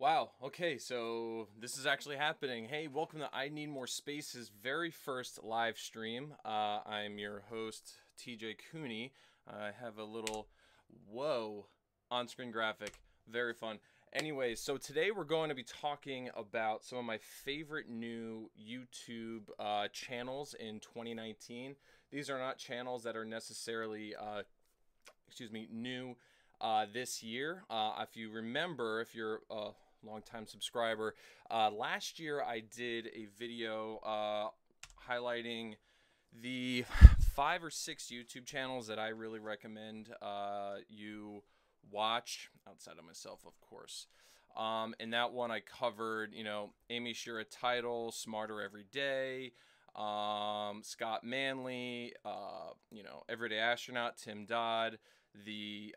Wow, okay, so this is actually happening. Hey, welcome to I Need More Space's very first live stream. I'm your host, TJ Cooney. I have a little, whoa, on-screen graphic. Very fun. Anyway, so today we're going to be talking about some of my favorite new YouTube channels in 2019. These are not channels that are necessarily, new this year. If you remember, if you're longtime subscriber. Last year I did a video highlighting the 5 or 6 YouTube channels that I really recommend you watch, outside of myself, of course. In that one I covered, Amy Shira Title, Smarter Every Day, Scott Manley, Everyday Astronaut, Tim Dodd, the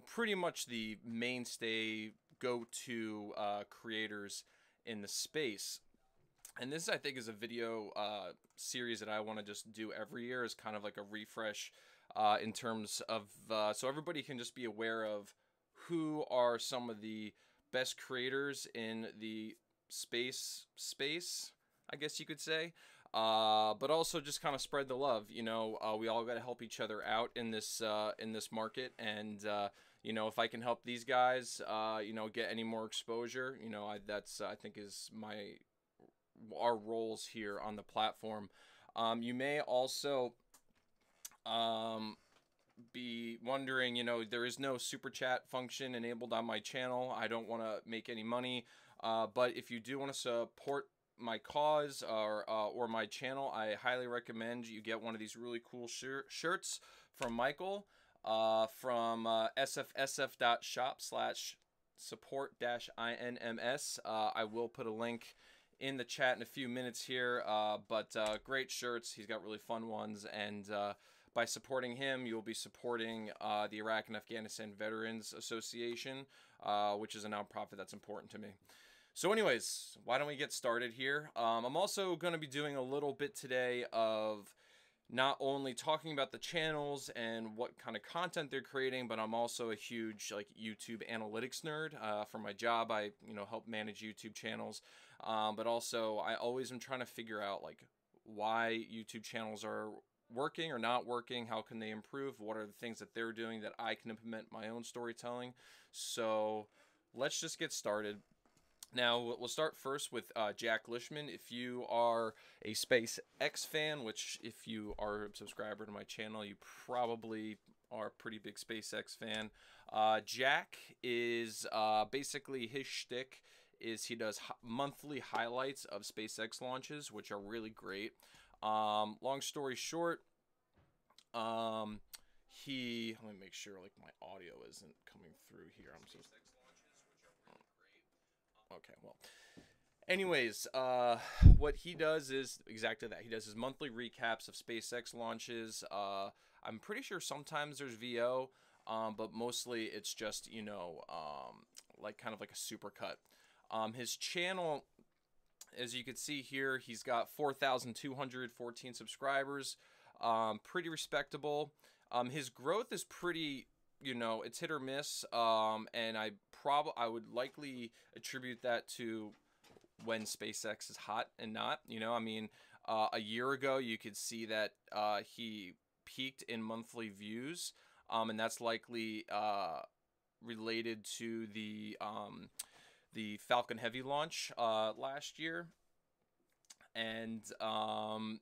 pretty much the mainstay go-to creators in the space. And this, I think, is a video series that I want to just do every year as kind of like a refresh in terms of so everybody can just be aware of who are some of the best creators in the space, I guess you could say. But also just kind of spread the love. We all got to help each other out in this market, and if I can help these guys, get any more exposure, I think is our roles here on the platform. You may also be wondering, there is no super chat function enabled on my channel. I don't want to make any money, but if you do want to support my cause or my channel, I highly recommend you get one of these really cool shirts from Michael from sfsf.shop/support-inms. I will put a link in the chat in a few minutes here, but great shirts. He's got really fun ones, and by supporting him, you'll be supporting the Iraq and Afghanistan Veterans Association, which is a nonprofit that's important to me. So anyways, why don't we get started here? I'm also going to be doing a little bit today of not only talking about the channels and what kind of content they're creating, but I'm also a huge YouTube analytics nerd. For my job, I help manage YouTube channels, but also I always am trying to figure out why YouTube channels are working or not working. How can they improve? What are the things that they're doing that I can implement my own storytelling? So let's just get started. Now, we'll start first with Jack Lishman. If you are a SpaceX fan, which if you are a subscriber to my channel, you probably are a pretty big SpaceX fan. Jack is basically his shtick is he does monthly highlights of SpaceX launches, which are really great. Long story short, let me make sure my audio isn't coming through here. I'm so okay, well, anyways, what he does is exactly that. He does his monthly recaps of SpaceX launches. I'm pretty sure sometimes there's VO, but mostly it's just, kind of like a supercut. His channel, as you can see here, he's got 4,214 subscribers. Pretty respectable. His growth is pretty, it's hit or miss, and I would likely attribute that to when SpaceX is hot and not. A year ago you could see that he peaked in monthly views, and that's likely related to the Falcon Heavy launch last year. And and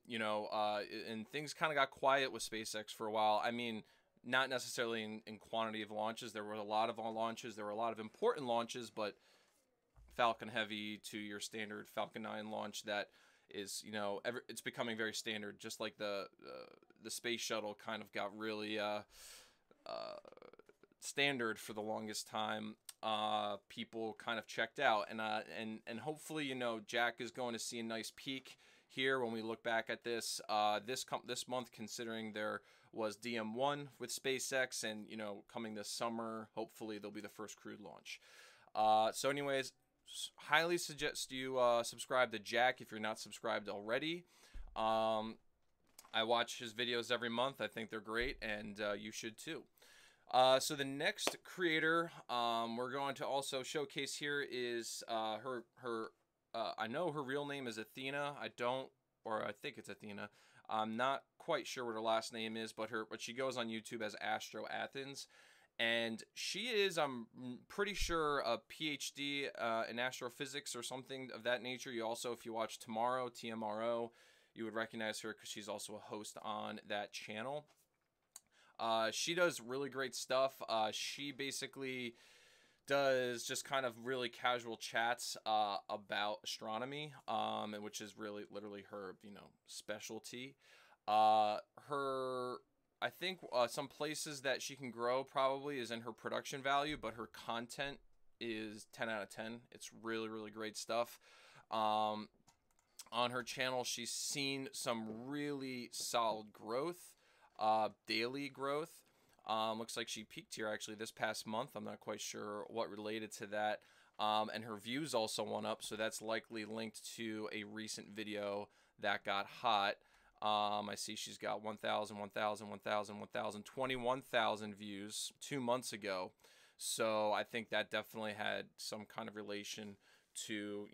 things kind of got quiet with SpaceX for a while. Not necessarily in quantity of launches. There were a lot of launches. There were a lot of important launches, but Falcon Heavy to your standard Falcon 9 launch that is, it's becoming very standard. Just like the space shuttle kind of got really standard for the longest time. People kind of checked out, and hopefully, Jack is going to see a nice peak here when we look back at this this month, considering there was DM1 with SpaceX, and coming this summer, hopefully there'll be the first crewed launch. So anyways, highly suggest you subscribe to Jack if you're not subscribed already. I watch his videos every month. I think they're great, and you should too. So the next creator we're going to also showcase here is her I know her real name is Athena. I think it's Athena. I'm not quite sure what her last name is, but she goes on YouTube as Astro Athens, and she is, I'm pretty sure, a PhD in astrophysics or something of that nature. You also, if you watch Tomorrow, TMRO, you would recognize her because she's also a host on that channel. She does really great stuff. She basically does just kind of really casual chats about astronomy, and which is really literally her, specialty. I think some places that she can grow probably is in her production value, but her content is 10 out of 10. It's really, really great stuff. On her channel, she's seen some really solid growth, daily growth. Looks like she peaked here actually this past month. I'm not quite sure what related to that. And her views also went up, so that's likely linked to a recent video that got hot. I see she's got 1,000, 1,000, 1,000, 1,000, 21,000 views 2 months ago. So I think that definitely had some kind of relation to,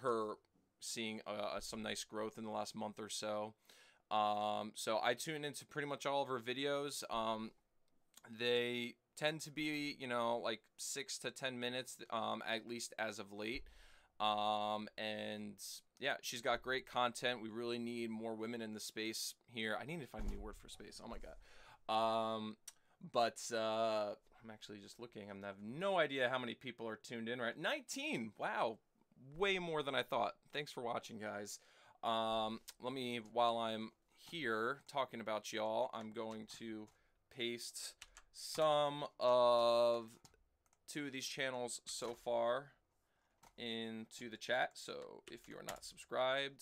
her seeing some nice growth in the last month or so. So I tune into pretty much all of her videos. They tend to be, like 6 to 10 minutes, at least as of late. And yeah, she's got great content. We really need more women in the space here. I need to find a new word for space. Oh my God. But I'm actually just looking. I have no idea how many people are tuned in, right? 19. Wow. Way more than I thought. Thanks for watching, guys. While I'm here talking about y'all, I'm going to paste some of 2 of these channels so far into the chat. So if you are not subscribed,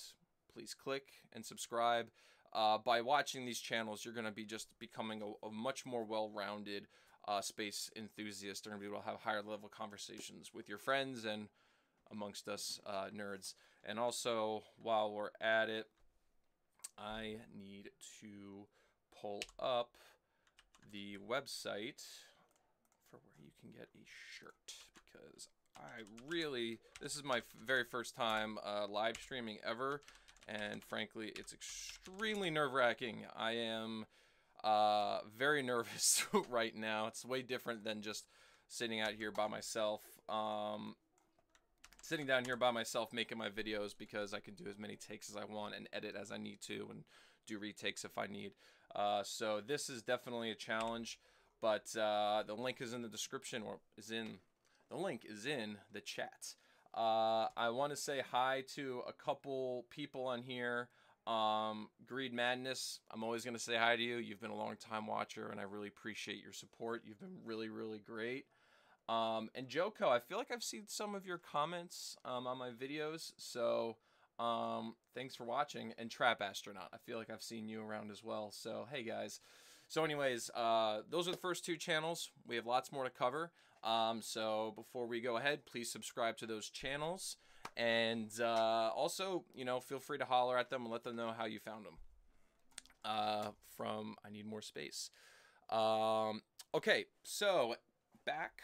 please click and subscribe. By watching these channels, you're going to be just becoming a much more well-rounded space enthusiast. You're going to be able to have higher level conversations with your friends and amongst us nerds. And also, while we're at it, I need to pull up the website for where you can get a shirt, because this is my very first time live streaming ever, and frankly, it's extremely nerve-wracking. I am very nervous right now. It's way different than just sitting out here by myself. Sitting down here by myself making my videos, because I can do as many takes as I want and edit as I need to and do retakes if I need. So this is definitely a challenge, but the link is in the description, or the link is in the chat. I want to say hi to a couple people on here. Greed Madness, I'm always going to say hi to you. You've been a long time watcher, and I really appreciate your support. You've been really, really great. And Joko, I feel like I've seen some of your comments on my videos, so thanks for watching. And Trap Astronaut, I feel like I've seen you around as well, so hey guys. So anyways, those are the first 2 channels. We have lots more to cover, so before we go ahead, please subscribe to those channels, and also, feel free to holler at them and let them know how you found them from I Need More Space. Okay, so back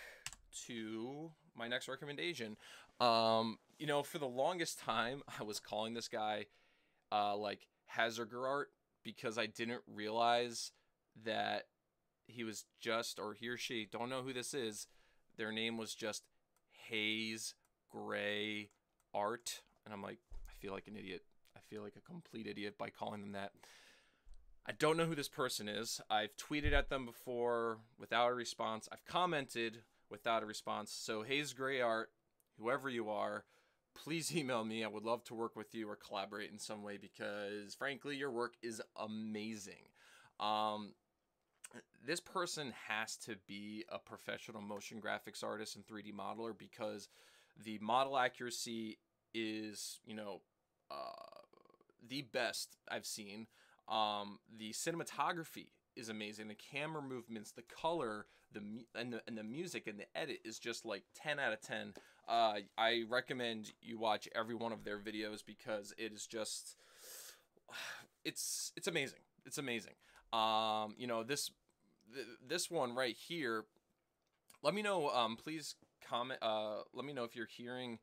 to my next recommendation. For the longest time, I was calling this guy like Haze Gray Art, because I didn't realize that he was just, or he or she, don't know who this is, their name was just Haze Gray Art, and I'm like, I feel like an idiot. I feel like a complete idiot by calling them that. I don't know who this person is. I've tweeted at them before without a response. I've commented without a response. So Haze Gray Art, whoever you are, please email me. I would love to work with you or collaborate in some way, because frankly, your work is amazing. This person has to be a professional motion graphics artist and 3D modeler, because the model accuracy is, the best I've seen. The cinematography is amazing. The camera movements, the color, and the music and the edit is just like 10 out of 10. I recommend you watch every one of their videos, because it is just, it's amazing. It's amazing. this one right here, let me know, please comment, let me know if you're hearing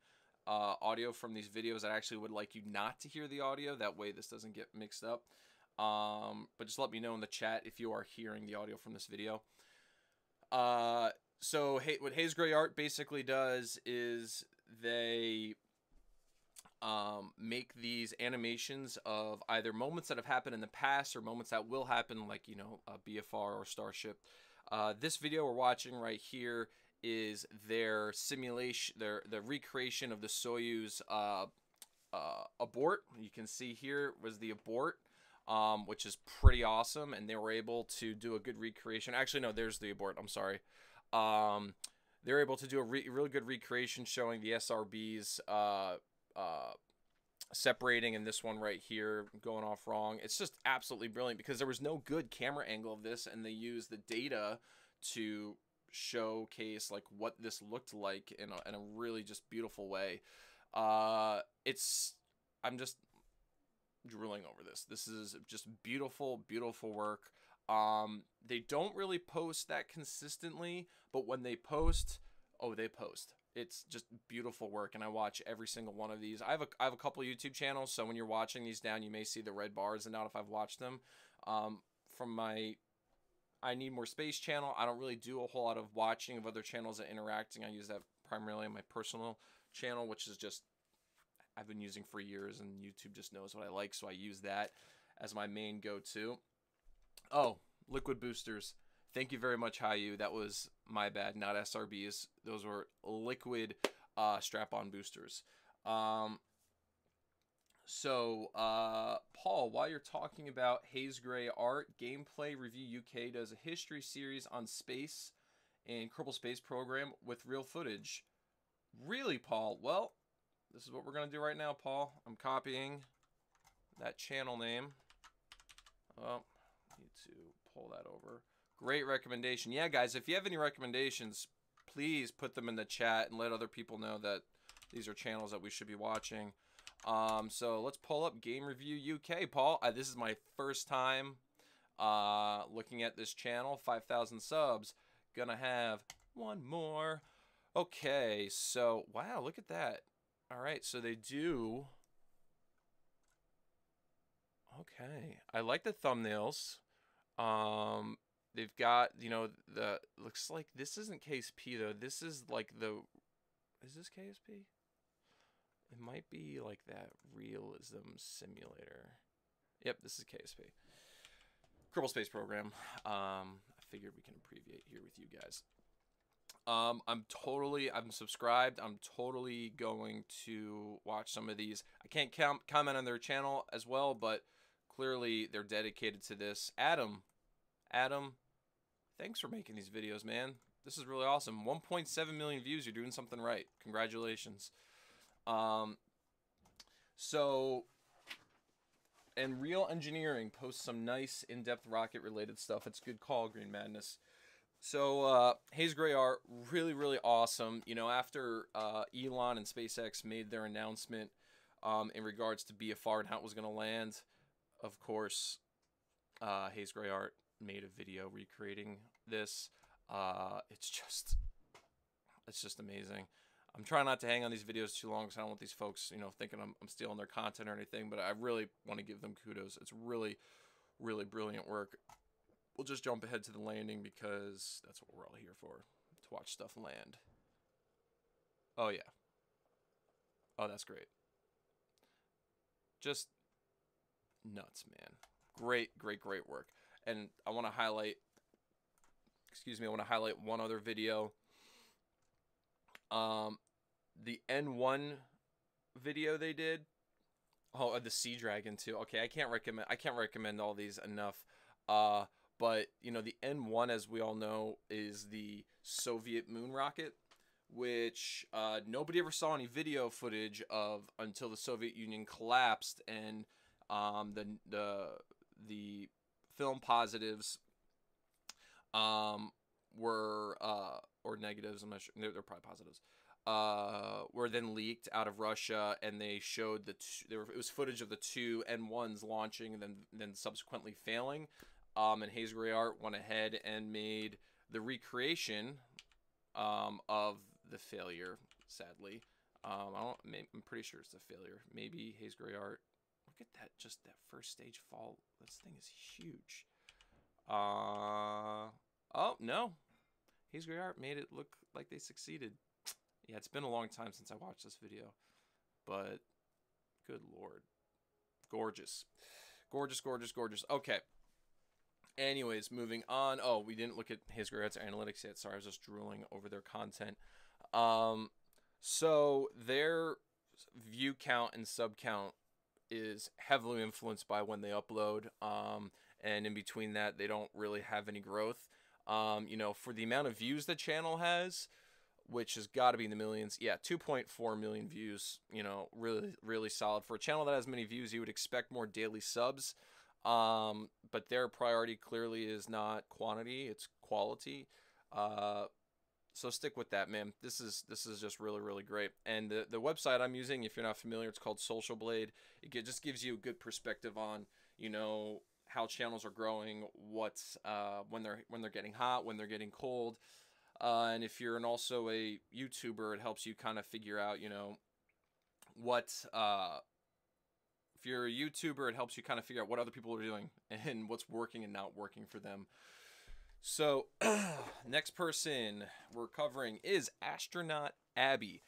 audio from these videos. I actually would like you not to hear the audio. That way this doesn't get mixed up. But just let me know in the chat if you are hearing the audio from this video. So what Haze Gray Art basically does is they make these animations of either moments that have happened in the past or moments that will happen, like, you know, BFR or Starship. This video we're watching right here is their simulation, the recreation of the Soyuz abort. You can see here was the abort, which is pretty awesome, and they were able to do a good recreation. Actually, no, there's the abort. I'm sorry. They're able to do a really good recreation showing the SRBs separating, in this one right here going off wrong. It's just absolutely brilliant because there was no good camera angle of this, and they used the data to showcase like what this looked like in a really just beautiful way. I'm just drooling over this. This is just beautiful work. They don't really post that consistently, but when they post, oh, they post. It's just beautiful work, and I watch every single one of these. I have a couple YouTube channels, so when you're watching these down, you may see the red bars and not if I've watched them. From my I Need More Space channel, I don't really do a whole lot of watching of other channels and interacting. I use that primarily on my personal channel, which is just I've been using for years, and YouTube just knows what I like, so I use that as my main go-to. Oh, liquid boosters. Thank you very much, Hayu. That was my bad, not SRBs. Those were liquid strap-on boosters. Paul, while you're talking about Haze Gray Art, Gameplay Review UK does a history series on space and Kerbal Space Program with real footage. Really, Paul? Well, this is what we're going to do right now, Paul. I'm copying that channel name. Oh, need to pull that over. Great recommendation. Yeah, guys, if you have any recommendations, please put them in the chat and let other people know that these are channels that we should be watching. So let's pull up Game Review UK, Paul. This is my first time looking at this channel. 5,000 subs. Gonna have one more. Okay, so, wow, look at that. All right, so they do. Okay, I like the thumbnails. They've got, you know, looks like this isn't KSP though. This is like is this KSP? It might be like that realism simulator. Yep, this is KSP. Kerbal Space Program. I figured we can abbreviate here with you guys. I'm subscribed. I'm totally going to watch some of these. I can't comment on their channel as well, but clearly they're dedicated to this. Adam, thanks for making these videos, man. This is really awesome. 1.7 million views. You're doing something right. Congratulations. And Real Engineering posts some nice in-depth rocket related stuff. It's good call, Green Madness. So, Haze Gray Art, really awesome. You know, after Elon and SpaceX made their announcement in regards to BFR and how it was going to land, of course, Haze Gray Art made a video recreating this. It's just amazing. I'm trying not to hang on these videos too long because I don't want these folks, you know, thinking I'm stealing their content or anything, but I really want to give them kudos. It's really brilliant work. We'll just jump ahead to the landing because that's what we're all here for, to watch stuff land. Oh, yeah. Oh, that's great. Just nuts, man. Great work. And I want to highlight, one other video. The N1 video they did. Oh, the Sea Dragon too. Okay, I can't recommend all these enough. But, you know, the N1, as we all know, is the Soviet moon rocket, which nobody ever saw any video footage of until the Soviet Union collapsed, and the film positives were, or negatives, I'm not sure, they're probably positives, were then leaked out of Russia, and they showed it was footage of the two N1s launching and then subsequently failing. and Haze Gray Art went ahead and made the recreation of the failure, sadly. I'm pretty sure it's the failure. Maybe Haze Gray Art. Look at that, just that first stage fall. This thing is huge. Oh, no. Haze Gray Art made it look like they succeeded. Yeah, it's been a long time since I watched this video. But, good lord. Gorgeous. Gorgeous, gorgeous, gorgeous. Okay. Anyways, moving on. Oh, we didn't look at Haze Gray Art's analytics yet. Sorry, I was just drooling over their content. So their view count and sub count is heavily influenced by when they upload. And in between that, they don't really have any growth. You know, for the amount of views the channel has, which has got to be in the millions. Yeah, 2.4 million views. You know, really, really solid. For a channel that has many views, you would expect more daily subs. But their priority clearly is not quantity, it's quality. So stick with that, man. This is just really, really great. And the website I'm using, if you're not familiar, it's called Social Blade. It just gives you a good perspective on, you know, how channels are growing, what's when they're getting hot, when they're getting cold. And if you're also a YouTuber, it helps you kind of figure out, you know, what if you're a YouTuber, it helps you kind of figure out what other people are doing and what's working and not working for them. So, next person we're covering is Astronaut Abby.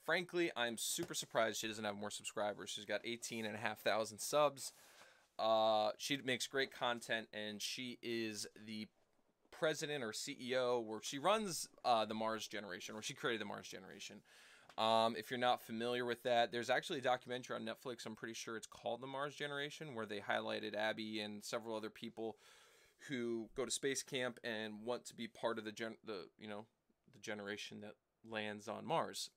Frankly, I'm super surprised she doesn't have more subscribers. She's got 18,500 subs. She makes great content, and she is the president or CEO, where she runs the Mars Generation, or she created the Mars Generation. If you're not familiar with that, there's actually a documentary on Netflix. I'm pretty sure it's called The Mars Generation, where they highlighted Abby and several other people who go to space camp and want to be part of the generation that lands on Mars.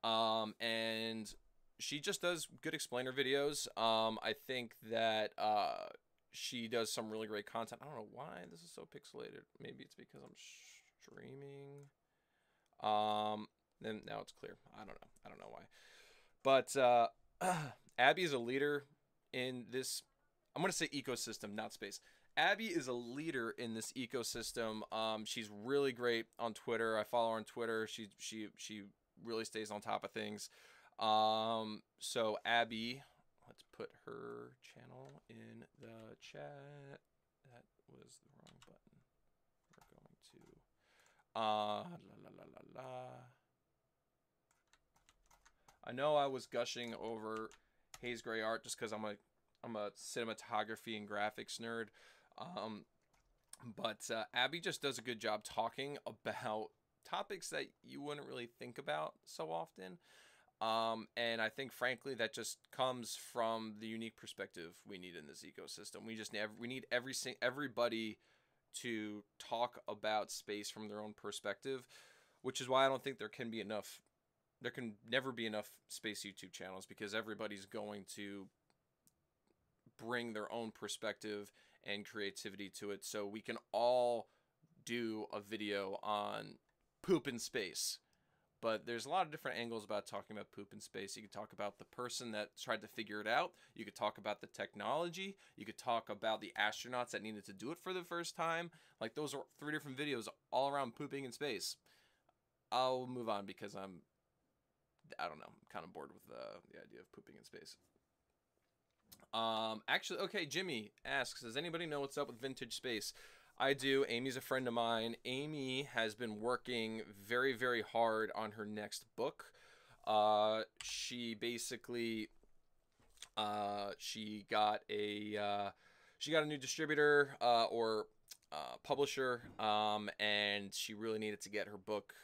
And she just does good explainer videos. I think that she does some really great content. I don't know why this is so pixelated. Maybe it's because I'm streaming. Then now it's clear. I don't know why. But Abby is a leader in this, I'm going to say ecosystem, not space. Abby is a leader in this ecosystem. She's really great on Twitter. I follow her on Twitter. She really stays on top of things. So Abby, let's put her channel in the chat. That was the wrong button. We're going to la la la la la. I know I was gushing over Haze Gray Art just because I'm a cinematography and graphics nerd. But Abby just does a good job talking about topics that you wouldn't really think about so often. And I think, frankly, that just comes from the unique perspective we need in this ecosystem. We need everybody to talk about space from their own perspective, which is why I don't think there can never be enough space YouTube channels, because everybody's going to bring their own perspective and creativity to it. So we can all do a video on poop in space. But there's a lot of different angles about talking about poop in space. You could talk about the person that tried to figure it out. You could talk about the technology. You could talk about the astronauts that needed to do it for the first time. Like, those are 3 different videos all around pooping in space. I'll move on because I don't know, I'm kind of bored with the idea of pooping in space. Actually, okay, Jimmy asks, does anybody know what's up with vintage space? I do. Amy's a friend of mine. Amy has been working very, very hard on her next book. She basically, she got a new distributor, or publisher, and she really needed to get her book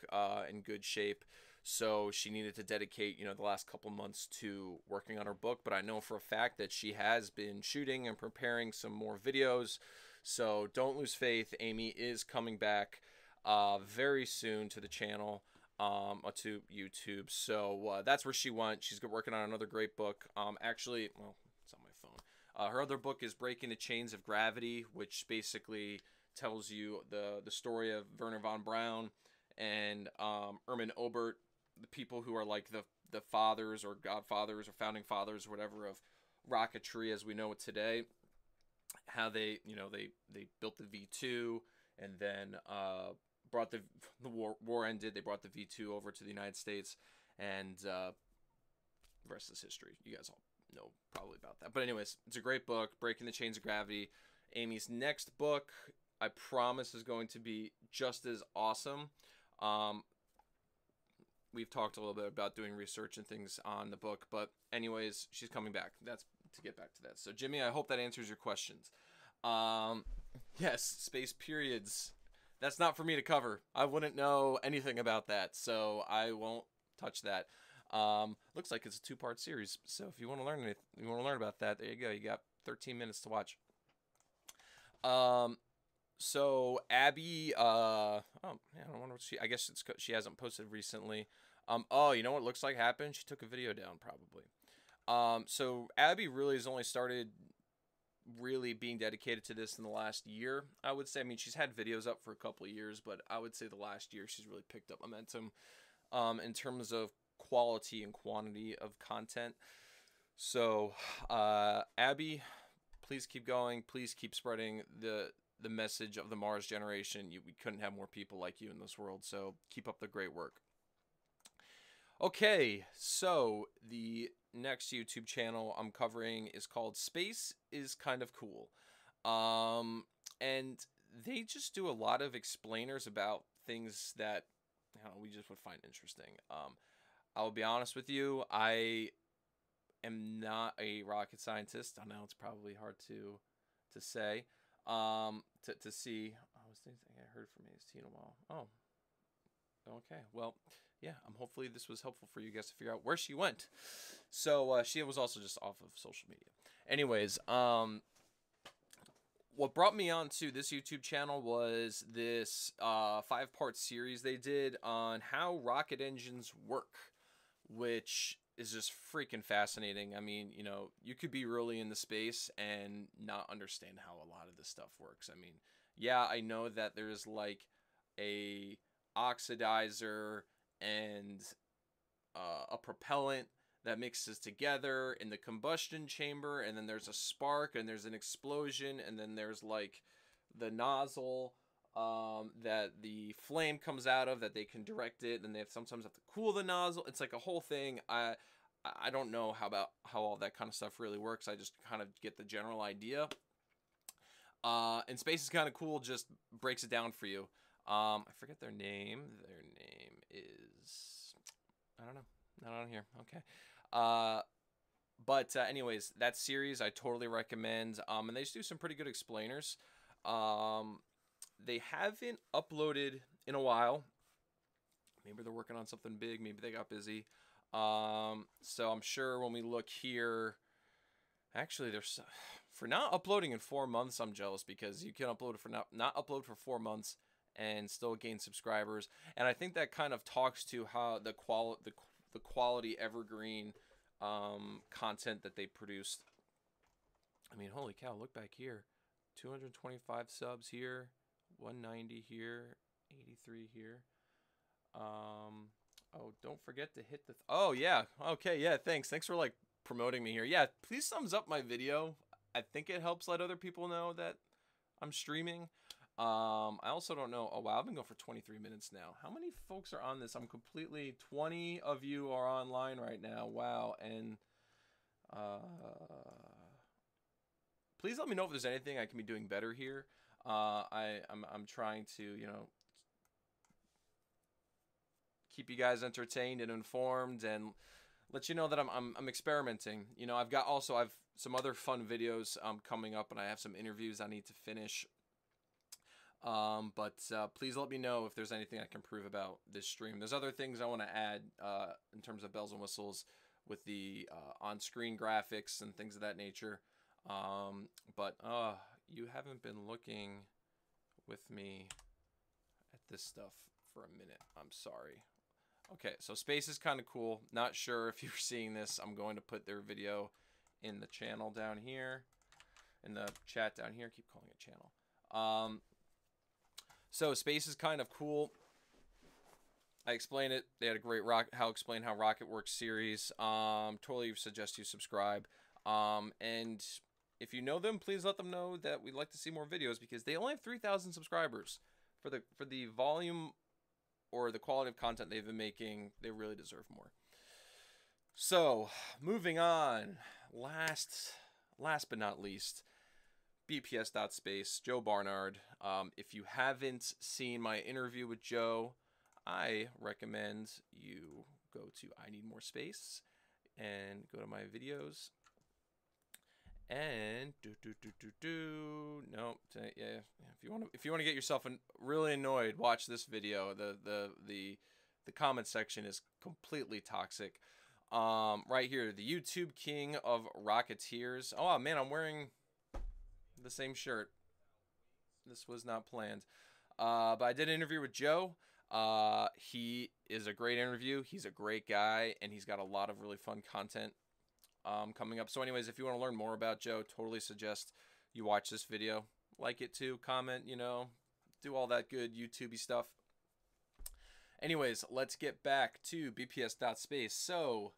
in good shape. So she needed to dedicate, the last couple months to working on her book. But I know for a fact that she has been shooting and preparing some more videos. So don't lose faith. Amy is coming back very soon to the channel, to YouTube. So that's where she went. She's working on another great book. Actually, well, it's on my phone. Her other book is Breaking the Chains of Gravity, which basically tells you the story of Wernher von Braun and Erwin Obert, the people who are like the fathers or godfathers or founding fathers or whatever of rocketry as we know it today. how they, you know, they built the V2, and then brought the war ended. They brought the V2 over to the United States, and the rest is history. You guys all know probably about that. But anyways, it's a great book, Breaking the Chains of Gravity. Amy's next book, I promise, is going to be just as awesome. We've talked a little bit about doing research and things on the book, but anyways, she's coming back. That's to get back to that. So Jimmy, I hope that answers your questions. Yes, space periods. That's not for me to cover. I wouldn't know anything about that, so I won't touch that. Looks like it's a 2-part series. So if you want to learn anything, you want to learn about that, there you go. You got 13 minutes to watch. So Abby, oh yeah, I don't wonder what I guess it's she hasn't posted recently. Oh, you know what looks like happened? She took a video down probably. So Abby really has only started really being dedicated to this in the last year, I would say. I mean, she's had videos up for a couple of years, but I would say the last year she's really picked up momentum in terms of quality and quantity of content. So Abby, please keep going. Please keep spreading the message of the Mars generation. We couldn't have more people like you in this world, so keep up the great work. Okay, so the next YouTube channel I'm covering is called Space is Kind of Cool. And they just do a lot of explainers about things that, you know, we just would find interesting. I'll be honest with you, I am not a rocket scientist. I know it's probably hard to say, to see. I was thinking I heard from Haze in a while. Oh, okay. Well, yeah. Hopefully this was helpful for you guys to figure out where she went. So she was also just off of social media. Anyways, what brought me onto this YouTube channel was this 5-part series they did on how rocket engines work, which is just freaking fascinating. I mean, you know, you could be really into space and not understand how a lot of this stuff works. I mean, yeah, I know that there's like a oxidizer and a propellant that mixes together in the combustion chamber, and then there's a spark, and there's an explosion, and then there's like the nozzle that the flame comes out of, that they can direct it, and they sometimes have to cool the nozzle. It's like a whole thing. I don't know how all that kind of stuff really works. I just kind of get the general idea. And Space is Kind of Cool just breaks it down for you. I forget their name. Their name is, I don't know, not on here. Okay. But anyways, that series I totally recommend. And they just do some pretty good explainers. They haven't uploaded in a while. Maybe they're working on something big. Maybe they got busy. So I'm sure when we look here, actually, there's for not uploading in 4 months. I'm jealous, because you can upload it for not upload for 4 months and still gain subscribers. And I think that kind of talks to how the quality evergreen content that they produced. I mean, holy cow! Look back here, 225 subs here. 190 here, 83 here. Oh, don't forget to hit the oh yeah, okay, yeah, thanks for like promoting me here. Yeah, please thumbs up my video. I think it helps let other people know that I'm streaming. I also don't know. Oh wow, I've been going for 23 minutes now. How many folks are on this? I'm completely 20 of you are online right now. Wow. And please let me know if there's anything I can be doing better here. I'm trying to, you know, keep you guys entertained and informed, and let you know that I'm experimenting. You know, I've some other fun videos coming up, and I have some interviews I need to finish. But please let me know if there's anything I can improve about this stream. There's other things I want to add in terms of bells and whistles with the on-screen graphics and things of that nature. But you haven't been looking with me at this stuff for a minute. I'm sorry. Okay, so Space is Kind of Cool. Not sure if you're seeing this. I'm going to put their video in the channel down here, in the chat down here. Keep calling it channel. So Space is Kind of Cool. I explained it. They had a great explain how rocket works series. Totally suggest you subscribe. And if you know them, please let them know that we'd like to see more videos, because they only have 3,000 subscribers. For the volume or the quality of content they've been making, they really deserve more. So, moving on. Last but not least, BPS.space, Joe Barnard. If you haven't seen my interview with Joe, I recommend you go to I Need More Space and go to my videos. And no, yeah. If you want to get yourself really annoyed, watch this video. The comment section is completely toxic. Right here, the YouTube king of Rocketeers. Oh man, I'm wearing the same shirt. This was not planned. But I did an interview with Joe. He is a great interview. He's a great guy, and he's got a lot of really fun content coming up. So anyways, if you want to learn more about Joe, totally suggest you watch this video. Like it too, comment, do all that good YouTubey stuff. Anyways, let's get back to BPS.space. So,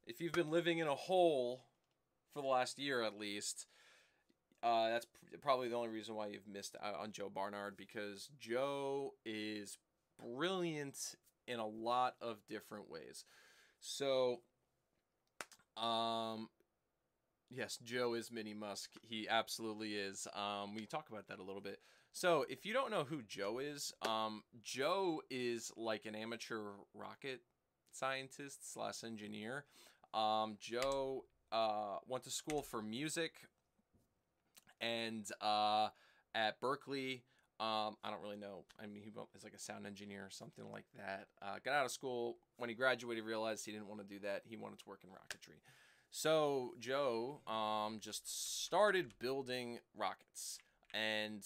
if you've been living in a hole for the last year at least, that's probably the only reason why you've missed out on Joe Barnard, because Joe is brilliant in a lot of different ways. So, yes, Joe is Mini Musk. He absolutely is. We talk about that a little bit. So, if you don't know who Joe is like an amateur rocket scientist / engineer. Joe went to school for music, and at Berkeley, I don't really know. I mean, he was like a sound engineer or something like that. Got out of school. When he graduated, realized he didn't want to do that. He wanted to work in rocketry. So Joe just started building rockets, and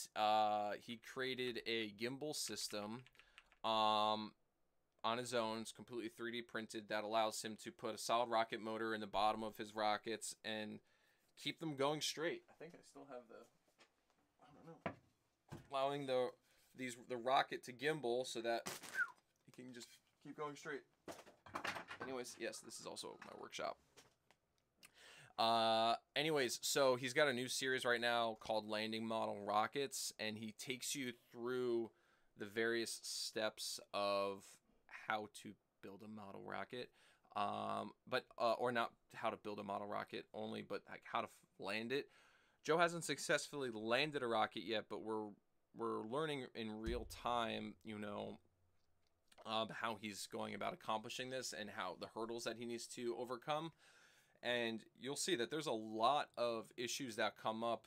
he created a gimbal system on his own. It's completely 3D printed, that allows him to put a solid rocket motor in the bottom of his rockets and keep them going straight. I think I still have I don't know. Allowing the rocket to gimbal so that he can just keep going straight. Anyways, yes, this is also my workshop. Anyways, so he's got a new series right now called Landing Model Rockets, and he takes you through the various steps of how to build a model rocket. Or not how to build a model rocket only, but like how to land it. Joe hasn't successfully landed a rocket yet, but we're learning in real time, how he's going about accomplishing this and how the hurdles that he needs to overcome. And you'll see that there's a lot of issues that come up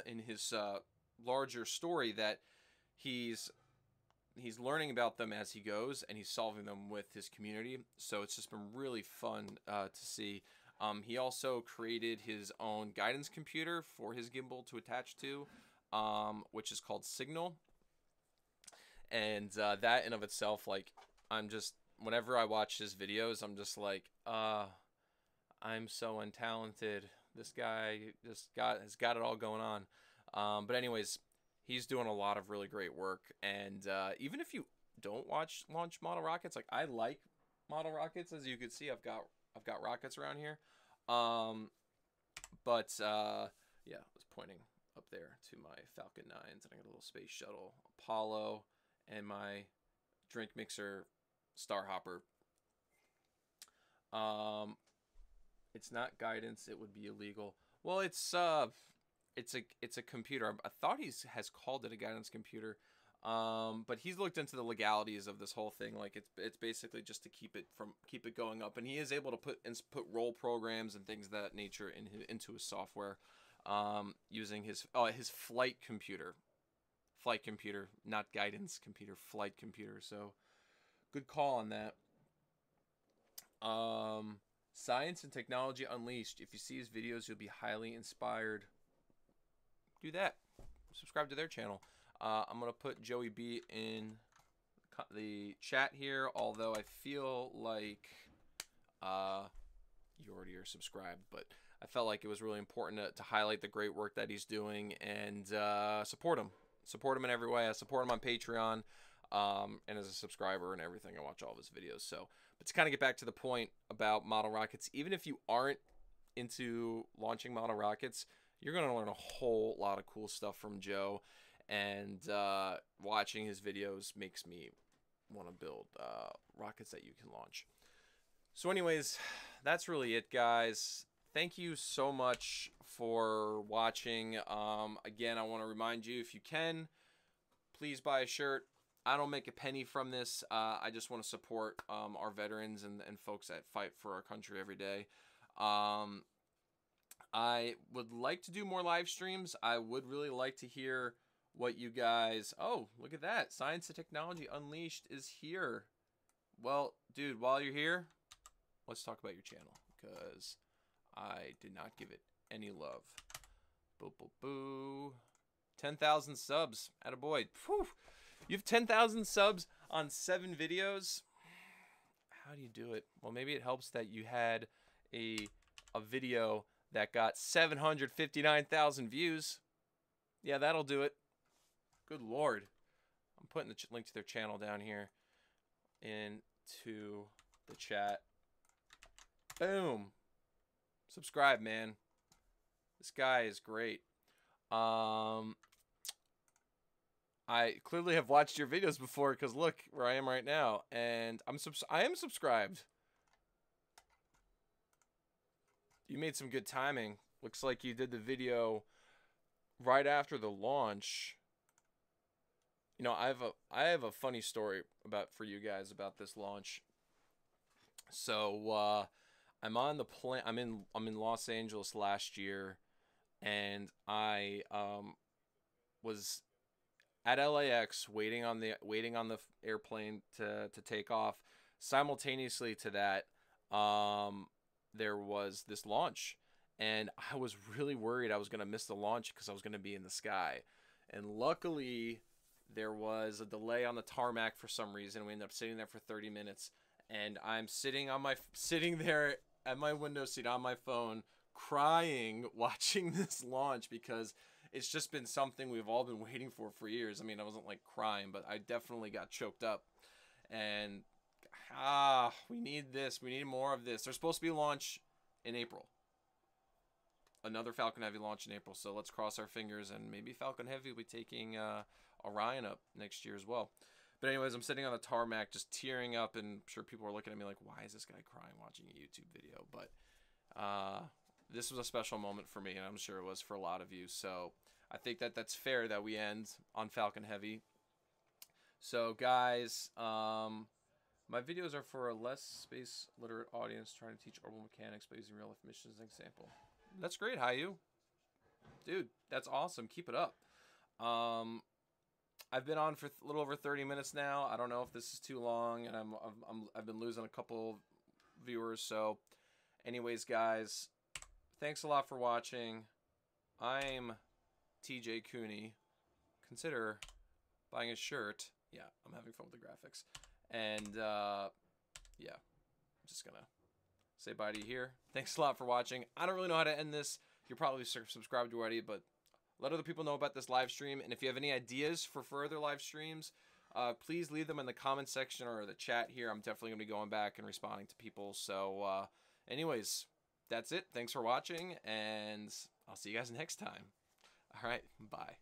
in his larger story that he's learning about them as he goes, and he's solving them with his community. So it's just been really fun to see. He also created his own guidance computer for his gimbal to attach to, which is called Signal. And that in of itself, like, whenever I watch his videos, I'm just like, I'm so untalented. This guy has got it all going on. But anyways, he's doing a lot of really great work. And even if you don't watch launch model rockets, like, I like model rockets, as you can see, I've got rockets around here. Yeah, I was pointing up there to my Falcon 9s, and I got a little space shuttle Apollo and my drink mixer Starhopper. It's not guidance, it would be illegal. Well, it's a computer. I thought he has called it a guidance computer. But he's looked into the legalities of this whole thing. Like, it's basically just to keep it going up, and he is able to put roll programs and things of that nature into his software, using his flight computer, not guidance computer, flight computer. So good call on that. Science and Technology Unleashed. If you see his videos, you'll be highly inspired. Do that. Subscribe to their channel. I'm going to put Joey B in the chat here, although I feel like you already are subscribed, but I felt like it was really important to highlight the great work that he's doing and support him. Support him in every way. I support him on Patreon and as a subscriber and everything. I watch all of his videos. So, but to kind of get back to the point about model rockets, even if you aren't into launching model rockets, You're going to learn a whole lot of cool stuff from Joe, and watching his videos makes me want to build rockets that you can launch. So anyways, that's really it, guys. Thank you so much for watching. Again, I want to remind you, if you can, please buy a shirt. I don't make a penny from this. I just want to support our veterans and folks that fight for our country every day. I would like to do more live streams. I would really like to hear what you guys... Oh, look at that. Science and Technology Unleashed is here. Well, dude, while you're here, let's talk about your channel, because I did not give it any love. Boo, boo, boo. 10,000 subs. Attaboy. Whew. You have 10,000 subs on 7 videos. How do you do it? Well, maybe it helps that you had a video that got 759,000 views. Yeah, that'll do it. Good Lord. I'm putting the link to their channel down here into the chat. Boom. Subscribe, man. This guy is great. I clearly have watched your videos before, because look where I am right now, and I am subscribed. You made some good timing. Looks like you did the video right after the launch. You know, I have a funny story for you guys about this launch. So I'm on the plane. I'm in Los Angeles last year, and I was at LAX waiting on the airplane to take off. Simultaneously to that, there was this launch, and I was really worried I was going to miss the launch because I was going to be in the sky. And luckily, there was a delay on the tarmac for some reason. We ended up sitting there for 30 minutes, and I'm sitting there at my window seat on my phone, crying, watching this launch, because it's just been something we've all been waiting for years. I mean, I wasn't like crying, but I definitely got choked up. And we need this. We need more of this. There's supposed to be a launch in April. Another Falcon Heavy launch in April. So let's cross our fingers, and maybe Falcon Heavy will be taking Orion up next year as well. But anyways, I'm sitting on the tarmac just tearing up, and I'm sure people are looking at me like, why is this guy crying watching a YouTube video? But this was a special moment for me, and I'm sure it was for a lot of you. So I think that's fair that we end on Falcon Heavy. So guys, my videos are for a less space literate audience trying to teach orbital mechanics by using real life missions as an example. That's great, Hayu. Dude, that's awesome. Keep it up. I've been on for a little over 30 minutes now. I don't know if this is too long, and I've been losing a couple viewers. So anyways, guys, thanks a lot for watching. I'm TJ Cooney. Consider buying a shirt. Yeah, I'm having fun with the graphics. And yeah, I'm just gonna say bye to you here. Thanks a lot for watching. I don't really know how to end this. You're probably subscribed already, but let other people know about this live stream. And if you have any ideas for further live streams, please leave them in the comment section or the chat here. I'm definitely going to be going back and responding to people. So anyways, that's it. Thanks for watching, and I'll see you guys next time. All right, bye.